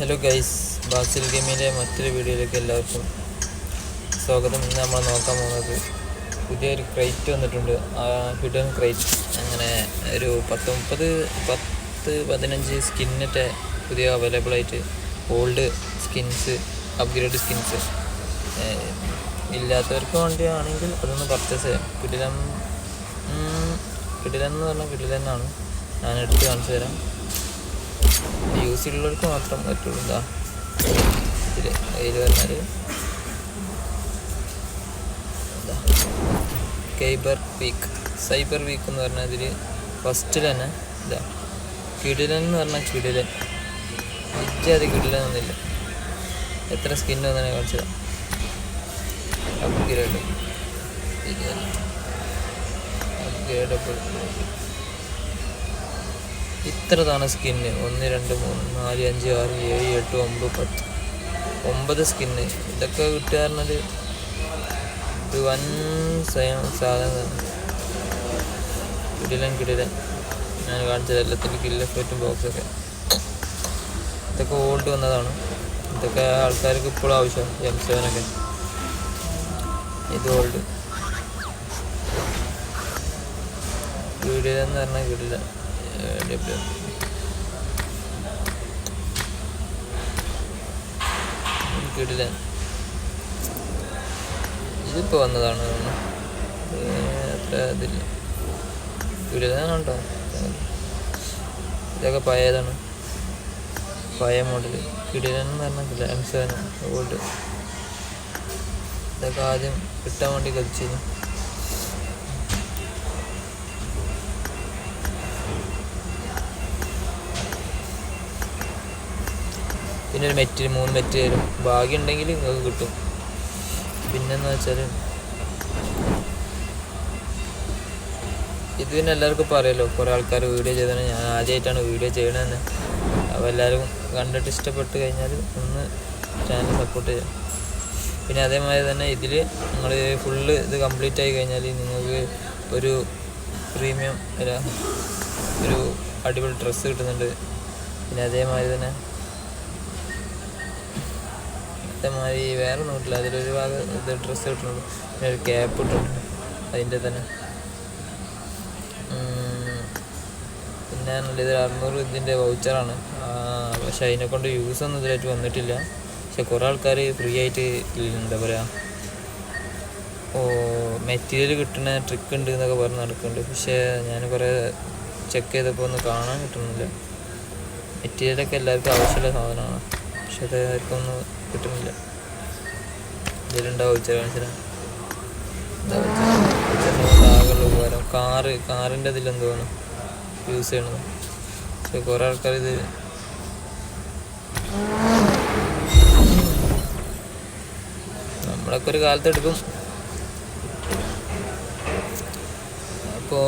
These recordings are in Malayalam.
ഹലോ ഗൈസ്, ബാസിൽ ഗെയിമിൻ്റെ മറ്റൊരു വീഡിയോയിലേക്ക് എല്ലാവർക്കും സ്വാഗതം. ഇന്ന് നമ്മൾ നോക്കാൻ പോകുന്നത് പുതിയൊരു ക്രേറ്റ് വന്നിട്ടുണ്ട്. ആ ഹിഡൻ ക്രേറ്റ് അങ്ങനെ ഒരു 10-15 സ്കിന്നിൻ്റെ പുതിയ അവൈലബിൾ ആയിട്ട് ഓൾഡ് സ്കിൻസ്, അപ്ഗ്രേഡ് സ്കിൻസ് ഇല്ലാത്തവർക്ക് വേണ്ടിയാണെങ്കിൽ അതൊന്ന് പർച്ചേസ് ചെയ്യാം. കിടിലെന്ന് പറഞ്ഞാൽ കിടിലെന്നാണ്. ഞാൻ എടുത്ത് കാണിച്ചു തരാം. യൂസ് ഉള്ളവർക്ക് മാത്രം പറ്റുള്ളൂ. എന്താ ഇതിൽ പറഞ്ഞാൽ സൈബർ വീക്ക് എന്ന് പറഞ്ഞാൽ ഇതിൽ ഫസ്റ്റിൽ തന്നെ ഇതാ കിടിലൻ എന്ന് പറഞ്ഞാൽ കിടിലൻ ഇജ്ജാതി കിടിലൊന്നുമില്ല. എത്ര സ്കിന്ന് വന്നെ കാണിച്ചതാ. അപ്ഗ്രേഡബിൾ ഇത്ര തവണ സ്കിന്ന് 1 2 3 4 5 6 7 8 9 10 സ്കിന്ന്. ഇതൊക്കെ കിട്ടുകാരനൊരു വൻ സാധനം. കിടിലൻ ഞാൻ കാണിച്ചത് എല്ലാത്തിൻ്റെ കില്ല എഫക്റ്റും ബോക്സൊക്കെ. ഇതൊക്കെ ഓൾഡ് വന്നതാണ്. ഇതൊക്കെ ആൾക്കാർക്ക് ഇപ്പോഴും ആവശ്യം. M7 ഇത് ഓൾഡ്. കിടിലെന്ന് പറഞ്ഞാൽ കിടിലൻ ഇതിപ്പോൾ വന്നതാണ്. അത്ര ഇതില്ല. കിടിലനുണ്ടോ? ഇതൊക്കെ പഴയതാണ്, പഴയ മോഡൽ. കിടിലൻ എന്ന് പറഞ്ഞാൽ M7 ഓൾഡ്. ഇതൊക്കെ ആദ്യം കിട്ടാൻ വേണ്ടി കളിച്ചിരുന്നു. പിന്നെ ഒരു 3 മെറ്റ് തരും. ഭാഗ്യം ഉണ്ടെങ്കിൽ നിങ്ങൾക്ക് കിട്ടും. പിന്നെന്ന് വെച്ചാൽ ഇത് പിന്നെ എല്ലാവർക്കും ഇപ്പോൾ അറിയാലോ. കുറേ ആൾക്കാർ വീഡിയോ ചെയ്തതാണ്. ഞാൻ ആദ്യമായിട്ടാണ് വീഡിയോ ചെയ്യണമെന്ന്. അപ്പോൾ എല്ലാവരും കണ്ടിട്ട് ഇഷ്ടപ്പെട്ട് കഴിഞ്ഞാൽ ഒന്ന് ചാനൽ സപ്പോർട്ട് ചെയ്യാം. പിന്നെ അതേമാതിരി തന്നെ ഇതിൽ നിങ്ങൾ ഫുള്ള് ഇത് കംപ്ലീറ്റ് ആയി കഴിഞ്ഞാൽ നിങ്ങൾക്ക് ഒരു പ്രീമിയം ഒരു അടിപൊളി ഡ്രസ്സ് കിട്ടുന്നുണ്ട്. പിന്നെ അതേമാതിരി തന്നെ വേറെ നോട്ടില്ല. അതിലൊരു ഭാഗം ഇത് ഡ്രസ്സ് കിട്ടുന്നുണ്ട്. പിന്നെ ഒരു ക്യാപ്പ് ഇട്ടിട്ടുണ്ട് അതിൻ്റെ തന്നെ. പിന്നെ ഇത് 600 ഇതിൻ്റെ വൗച്ചറാണ്. പക്ഷെ അതിനെക്കൊണ്ട് യൂസൊന്നും ഇതിലായിട്ട് വന്നിട്ടില്ല. പക്ഷെ കുറേ ആൾക്കാർ ഫ്രീ ആയിട്ട് എന്താ പറയുക മെറ്റീരിയൽ കിട്ടുന്ന ട്രിക്ക് ഉണ്ട് എന്നൊക്കെ പറഞ്ഞ് നടക്കുന്നുണ്ട്. പക്ഷേ ഞാൻ കുറേ ചെക്ക് ചെയ്തപ്പോൾ ഒന്നും കാണാൻ കിട്ടുന്നില്ല. മെറ്റീരിയലൊക്കെ എല്ലാവർക്കും ആവശ്യമുള്ള സാധനമാണ്. പക്ഷെ അത് ആർക്കും ഒന്നും കിട്ടുന്നില്ല. ഇതിലുണ്ടാവും ആകെയുള്ള ഉപകാരം കാറിൻ്റെ ഇതിലെന്തുവാണ് യൂസ് ചെയ്യണത്. പക്ഷെ കുറേ ആൾക്കാർ ഇത് നമ്മളൊക്കെ ഒരു കാലത്ത് എടുക്കും. അപ്പോൾ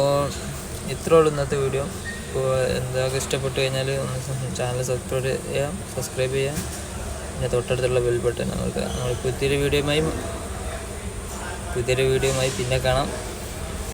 ഇത്രയുള്ളൂ ഇന്നത്തെ വീഡിയോ. അപ്പോൾ എന്തൊക്കെ ഇഷ്ടപ്പെട്ട് കഴിഞ്ഞാൽ ഒന്ന് ചാനൽ സബ്സ്ക്രൈബ് ചെയ്യാം. പിന്നെ തൊട്ടടുത്തുള്ള ബെൽ ബട്ടൺ നമ്മൾ പുതിയൊരു വീഡിയോയുമായി പിന്നെ കാണാം.